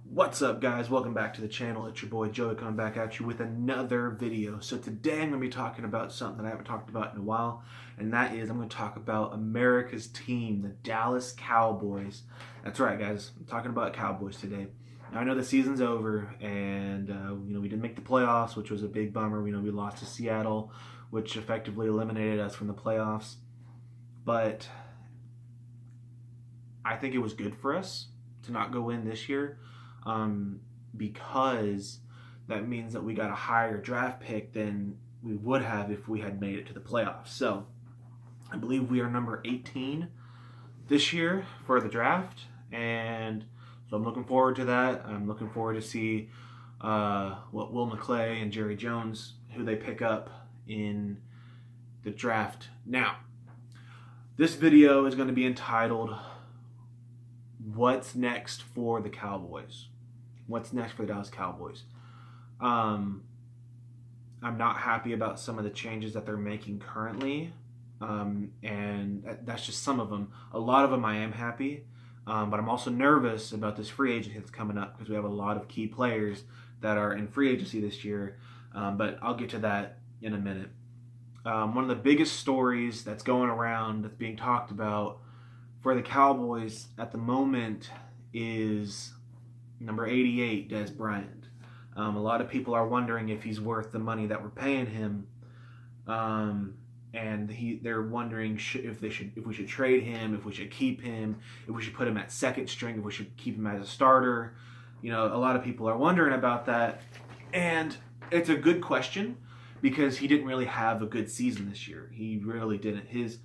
What's up, guys? Welcome back to the channel. It's your boy Joey coming back at you with another video. So today I'm going to be talking about something that I haven't talked about in a while, and that is I'm going to talk about America's team, the Dallas Cowboys. That's right, guys. I'm talking about Cowboys today. Now, I know the season's over, and we didn't make the playoffs, which was a big bummer. We lost to Seattle, which effectively eliminated us from the playoffs. But I think it was good for us to not go in this year. Because that means that we got a higher draft pick than we would have if we had made it to the playoffs. So I believe we are number 18 this year for the draft, and so I'm looking forward to that. I'm looking forward to see what Will McClay and Jerry Jones, who they pick up in the draft. Now, this video is going to be entitled "What's Next for the Cowboys?" What's next for the Dallas Cowboys? I'm not happy about some of the changes that they're making currently, and that's just some of them. A lot of them I am happy, but I'm also nervous about this free agency that's coming up because we have a lot of key players that are in free agency this year, but I'll get to that in a minute. One of the biggest stories that's going around, that's being talked about for the Cowboys at the moment is number 88, Dez Bryant. A lot of people are wondering if he's worth the money that we're paying him, and they're wondering if we should trade him, if we should keep him, if we should put him at second string, if we should keep him as a starter. A lot of people are wondering about that, and it's a good question because he didn't really have a good season this year. He really didn't. His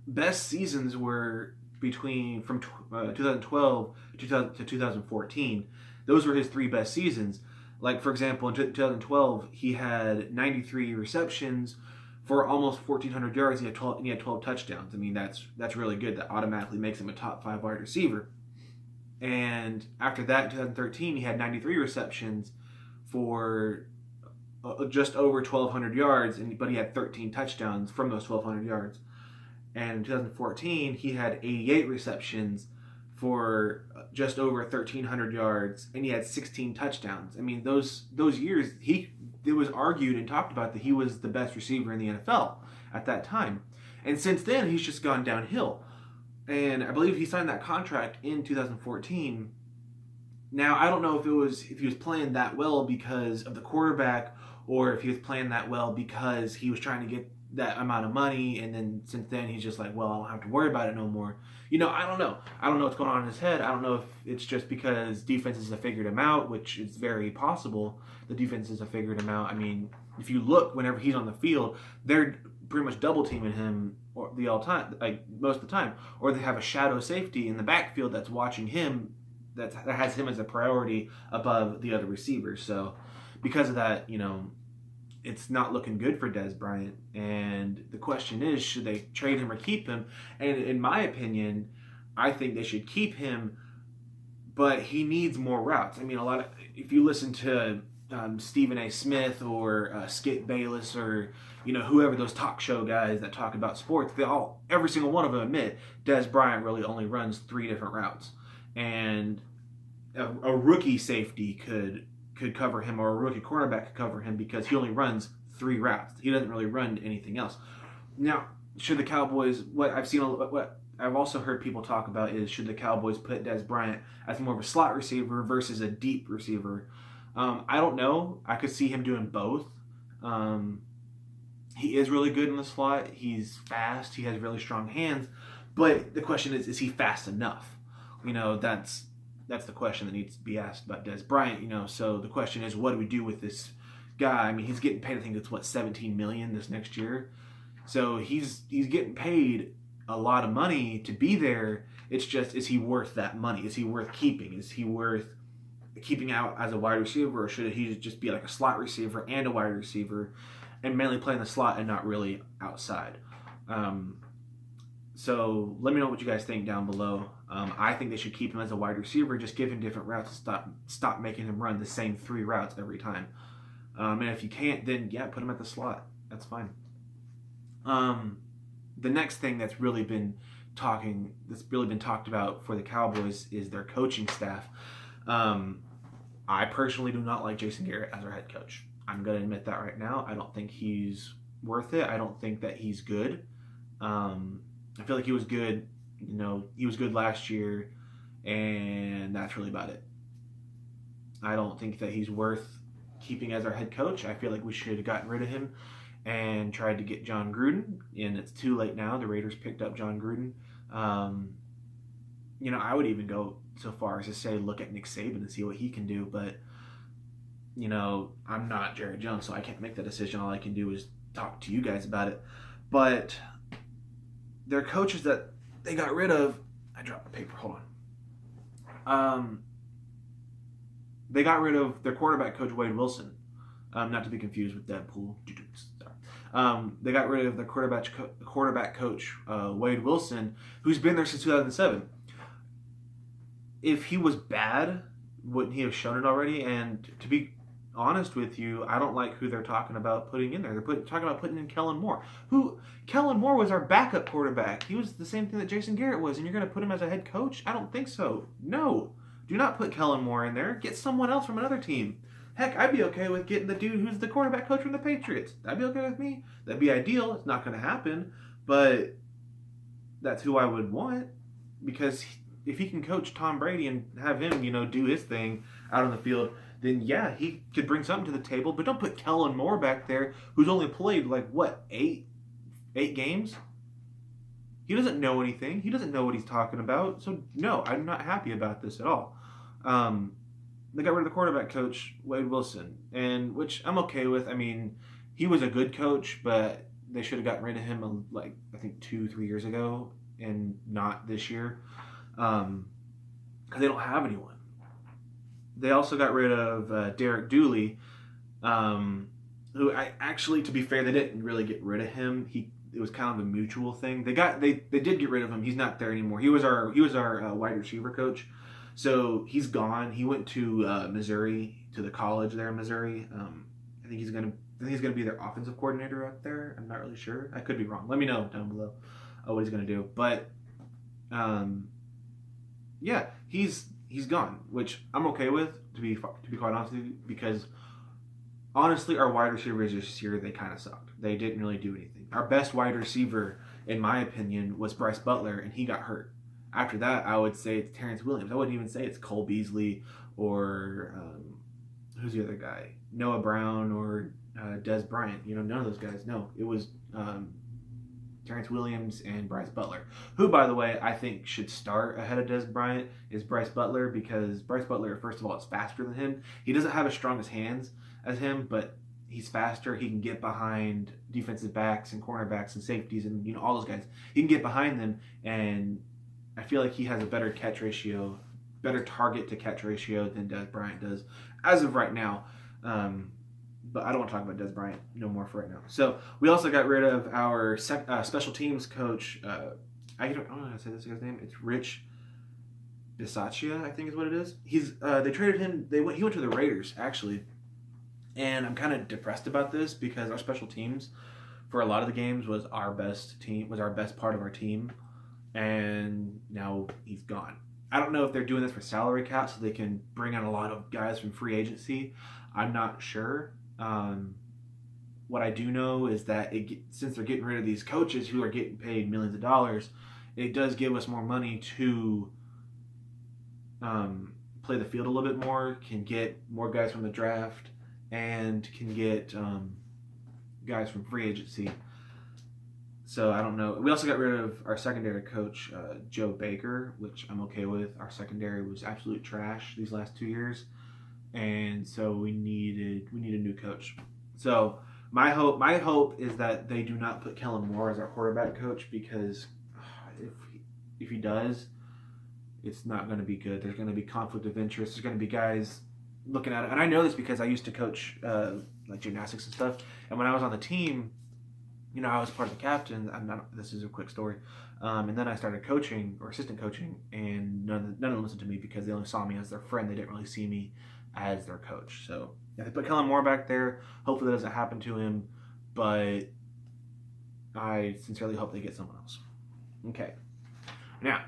best seasons were from 2012 to 2014. Those were his three best seasons. Like, for example, in 2012, he had 93 receptions for almost 1,400 yards. He had 12 touchdowns. I mean, that's really good. That automatically makes him a top 5 wide receiver. And after that, in 2013, he had 93 receptions for just over 1,200 yards, but he had 13 touchdowns from those 1,200 yards. And in 2014, he had 88 receptions for just over 1,300 yards, and he had 16 touchdowns. I mean, those years, it was argued and talked about that he was the best receiver in the NFL at that time. And since then, he's just gone downhill. And I believe he signed that contract in 2014. Now, I don't know if he was playing that well because of the quarterback, or if he was playing that well because he was trying to get that amount of money, and then since then he's just like, well, I don't have to worry about it no more. I don't know. I don't know what's going on in his head. I don't know if it's just because defenses have figured him out, which is very possible. The defenses have figured him out. I mean, if you look, whenever he's on the field, they're pretty much double teaming him most of the time, or they have a shadow safety in the backfield that's watching him, that has him as a priority above the other receivers. So because of that, it's not looking good for Dez Bryant. And the question is, should they trade him or keep him? And in my opinion, I think they should keep him, but he needs more routes. I mean, if you listen to Stephen A. Smith or Skip Bayless or whoever those talk show guys that talk about sports, every single one of them admit Dez Bryant really only runs 3 different routes, and a rookie safety could cover him, or a rookie cornerback could cover him, because he only runs 3 routes. He doesn't really run anything else. Now, should the Cowboys, what I've also heard people talk about is, should the Cowboys put Dez Bryant as more of a slot receiver versus a deep receiver? I don't know. I could see him doing both. He is really good in the slot. He's fast. He has really strong hands. But the question is he fast enough? That's the question that needs to be asked about Dez Bryant. So the question is, what do we do with this guy? I mean, he's getting paid, I think it's $17 million this next year. So he's getting paid a lot of money to be there. It's just, is he worth that money? Is he worth keeping? Is he worth keeping out as a wide receiver, or should he just be like a slot receiver and a wide receiver, and mainly playing the slot and not really outside? So let me know what you guys think down below. I think they should keep him as a wide receiver, just give him different routes, and stop making him run the same 3 routes every time. And if you can't, then yeah, put him at the slot. That's fine. The next thing that's really been that's really been talked about for the Cowboys is their coaching staff. I personally do not like Jason Garrett as our head coach. I'm going to admit that right now. I don't think he's worth it. I don't think that he's good. I feel like he was good. He was good last year, and that's really about it. I don't think that he's worth keeping as our head coach. I feel like we should have gotten rid of him and tried to get John Gruden, and it's too late now. The Raiders picked up John Gruden. I would even go so far as to say look at Nick Saban and see what he can do, but I'm not Jerry Jones, so I can't make that decision. All I can do is talk to you guys about it. But their coaches that they got rid of, I dropped the paper, hold on. They got rid of their quarterback coach, Wade Wilson. Not to be confused with Deadpool. They got rid of their quarterback coach, Wade Wilson, who's been there since 2007. If he was bad, wouldn't he have shown it already? And to be honest with you, I don't like who they're talking about putting in there. They're talking about putting in Kellen Moore. Kellen Moore was our backup quarterback. He was the same thing that Jason Garrett was, and you're going to put him as a head coach? I don't think so. No. Do not put Kellen Moore in there. Get someone else from another team. Heck, I'd be okay with getting the dude who's the quarterback coach from the Patriots. That'd be okay with me. That'd be ideal. It's not going to happen, but that's who I would want, because if he can coach Tom Brady and have him, do his thing out on the field, then yeah, he could bring something to the table. But don't put Kellen Moore back there, who's only played eight games. He doesn't know anything. He doesn't know what he's talking about. So no, I'm not happy about this at all. They got rid of the quarterback coach, Wade Wilson, and which I'm okay with. I mean, he was a good coach, but they should have gotten rid of him I think 2-3 years ago, and not this year, because they don't have anyone. They also got rid of Derek Dooley, who to be fair, they didn't really get rid of him. It was kind of a mutual thing. They did get rid of him. He's not there anymore. He was our wide receiver coach. So he's gone. He went to Missouri, to the college there in Missouri. I think he's gonna be their offensive coordinator out there. I'm not really sure. I could be wrong. Let me know down below what he's gonna do. But yeah, he's gone, which I'm okay with, to be quite honest with you, because honestly, our wide receivers this year, they kind of sucked. They didn't really do anything. Our best wide receiver, in my opinion, was Bryce Butler, and he got hurt. After that, I would say it's Terrence Williams. I wouldn't even say it's Cole Beasley or who's the other guy? Noah Brown or Dez Bryant. None of those guys. No, it was Terrence Williams and Bryce Butler, who, by the way, I think should start ahead of Dez Bryant is Bryce Butler, because Bryce Butler, first of all, is faster than him. He doesn't have as strong as hands as him, but he's faster. He can get behind defensive backs and cornerbacks and safeties and all those guys. He can get behind them, and I feel like he has a better target to catch ratio than Dez Bryant does as of right now. But I don't want to talk about Dez Bryant no more for right now. So we also got rid of our special teams coach. I don't know how to say this guy's name. It's Rich Bisaccia, I think is what it is. They traded him. He went to the Raiders, actually. And I'm kind of depressed about this, because our special teams for a lot of the games was our best part of our team. And now he's gone. I don't know if they're doing this for salary cap so they can bring on a lot of guys from free agency. I'm not sure. What I do know is that since they're getting rid of these coaches who are getting paid millions of dollars, it does give us more money to play the field a little bit more, can get more guys from the draft, and can get guys from free agency. So I don't know. We also got rid of our secondary coach, Joe Baker, which I'm okay with. Our secondary was absolute trash these last 2 years, and so we needed a new coach. So my hope is that they do not put Kellen Moore as our quarterback coach, because if he does, it's not going to be good. There's going to be conflict of interest. There's going to be guys looking at it, and I know this because I used to coach gymnastics and stuff, and when I was on the team, I was part of the captain. This is a quick story. And then I started coaching, or assistant coaching, and none of them listened to me because they only saw me as their friend. They didn't really see me as their coach. So yeah, they put Kellen Moore back there. Hopefully that doesn't happen to him, but I sincerely hope they get someone else. Okay. Now,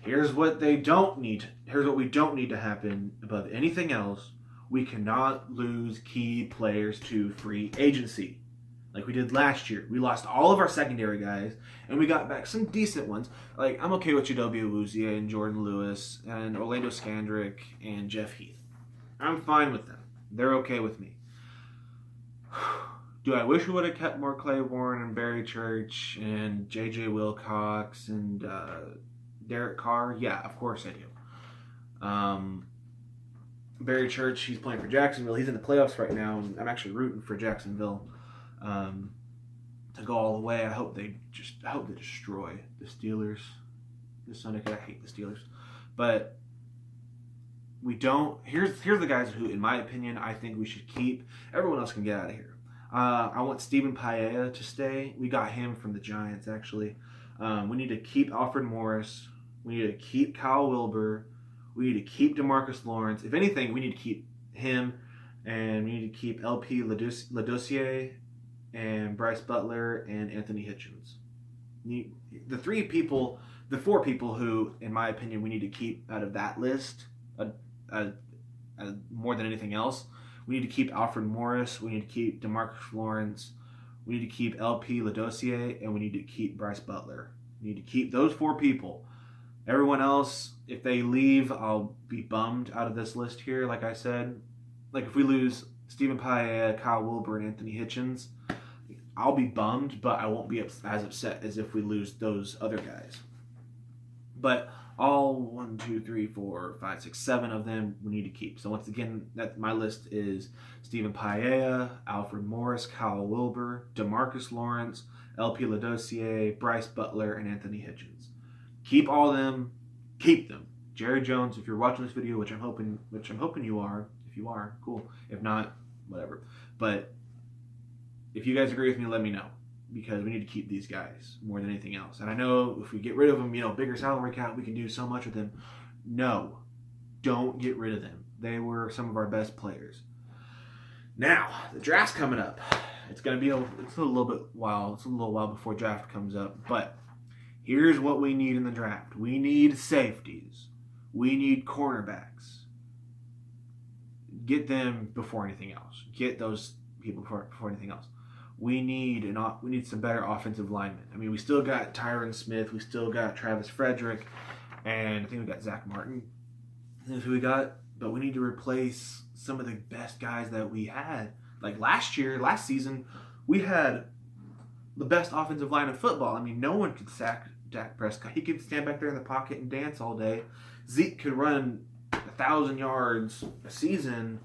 here's what they don't need. Here's what we don't need to happen above anything else. We cannot lose key players to free agency like we did last year. We lost all of our secondary guys, and we got back some decent ones. Like, I'm okay with Chidobe Awuzie and Jordan Lewis and Orlando Scandrick and Jeff Heath. I'm fine with them. They're okay with me. Do I wish we would have kept more Claiborne and Barry Church and J.J. Wilcox and Derek Carr? Yeah, of course I do. Barry Church, he's playing for Jacksonville. He's in the playoffs right now, and I'm actually rooting for Jacksonville to go all the way. I hope they destroy the Steelers this Sunday, because I hate the Steelers. But we don't. Here's the guys who, in my opinion, I think we should keep. Everyone else can get out of here. I want Stephen Paella to stay. We got him from the Giants, actually. We need to keep Alfred Morris. We need to keep Kyle Wilbur. We need to keep DeMarcus Lawrence. If anything, we need to keep him, and we need to keep LP Ladossier and Bryce Butler and Anthony Hitchens. The four people who, in my opinion, we need to keep out of that list, more than anything else. We need to keep Alfred Morris. We need to keep DeMarcus Lawrence. We need to keep LP Ladossier, and we need to keep Bryce Butler. We need to keep those four people. Everyone else, if they leave, I'll be bummed out of this list here, like I said. Like, if we lose Stephen Paella, Kyle Wilbur, and Anthony Hitchens, I'll be bummed, but I won't be as upset as if we lose those other guys. But all 1, 2, 3, 4, 5, 6, 7 of them we need to keep. So once again, my list is Stephen Paella, Alfred Morris, Kyle Wilbur, DeMarcus Lawrence, LP Ladossier, Bryce Butler, and Anthony Hitchens. Keep all of them. Keep them. Jerry Jones, if you're watching this video, which I'm hoping you are. If you are, cool. If not, whatever. But if you guys agree with me, let me know, because we need to keep these guys more than anything else. And I know if we get rid of them, bigger salary cap, we can do so much with them. No, don't get rid of them. They were some of our best players. Now, the draft's coming up. It's a little while before draft comes up, but here's what we need in the draft. We need safeties. We need cornerbacks. Get them before anything else. Get those people before anything else. We need some better offensive linemen. I mean, we still got Tyron Smith. We still got Travis Frederick. And I think we got Zach Martin. That's who we got. But we need to replace some of the best guys that we had. Like last season, we had the best offensive line in football. I mean, no one could sack Dak Prescott. He could stand back there in the pocket and dance all day. Zeke could run 1,000 yards a season,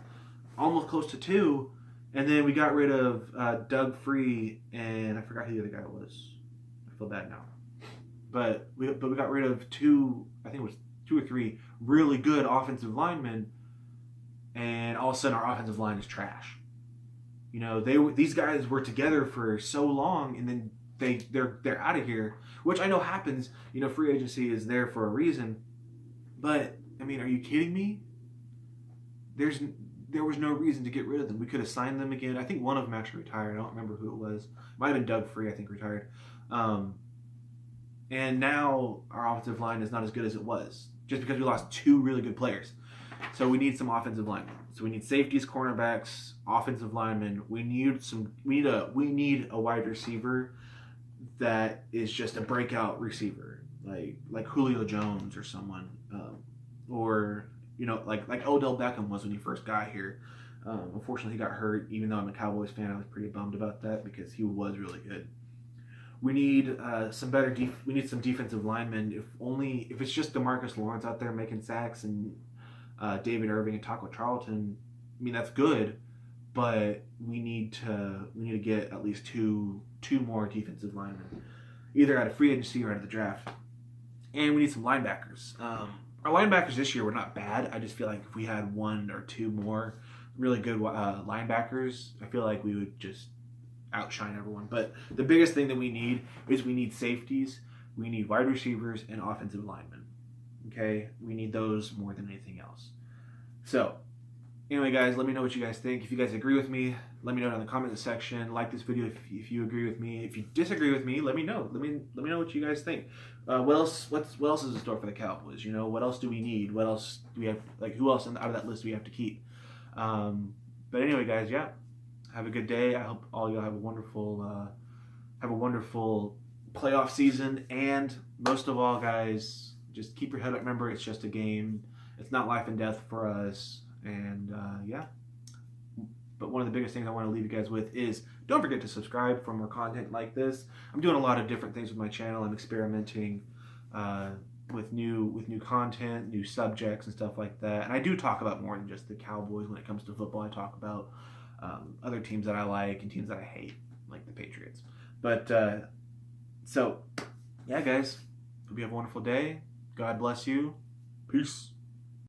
almost close to 2. And then we got rid of Doug Free, and I forgot who the other guy was. I feel bad now. But we got rid of 2 or 3 really good offensive linemen, and all of a sudden our offensive line is trash. These guys were together for so long, and then they're out of here, which I know happens. Free agency is there for a reason. But I mean, are you kidding me? There was no reason to get rid of them. We could have signed them again. I think one of them actually retired. I don't remember who it was. It might have been Doug Free, I think, retired. And now our offensive line is not as good as it was, just because we lost 2 really good players. So we need some offensive linemen. So we need safeties, cornerbacks, offensive linemen. We need a wide receiver that is just a breakout receiver, like Julio Jones or someone, or like Odell Beckham was when he first got here. Unfortunately, he got hurt. Even though I'm a Cowboys fan, I was pretty bummed about that because he was really good. We need some defensive linemen. If it's just DeMarcus Lawrence out there making sacks and David Irving and Taco Charlton, I mean, that's good, but we need to get at least two more defensive linemen, either out of free agency or out of the draft. And we need some linebackers. Our linebackers this year were not bad. I just feel like if we had 1 or 2 more really good linebackers, I feel like we would just outshine everyone. But the biggest thing that we need safeties, we need wide receivers, and offensive linemen. Okay? We need those more than anything else. So, Anyway, guys, let me know what you guys think. If you guys agree with me, let me know down in the comment section. Like this video if you agree with me. If you disagree with me, let me know. Let me know what you guys think. What else is in store for the Cowboys? You know, what else do we need? What else do we have? Like, who else out of that list do we have to keep? But anyway, guys, yeah. Have a good day. I hope all y'all have a wonderful playoff season, and most of all, guys, just keep your head up. Remember, it's just a game. It's not life and death for us. And yeah. But one of the biggest things I want to leave you guys with is don't forget to subscribe for more content like this. I'm doing a lot of different things with my channel. I'm experimenting with new content, new subjects, and stuff like that. And I do talk about more than just the Cowboys when it comes to football. I talk about other teams that I like and teams that I hate, like the Patriots. But so, yeah, guys, hope you have a wonderful day. God bless you. Peace.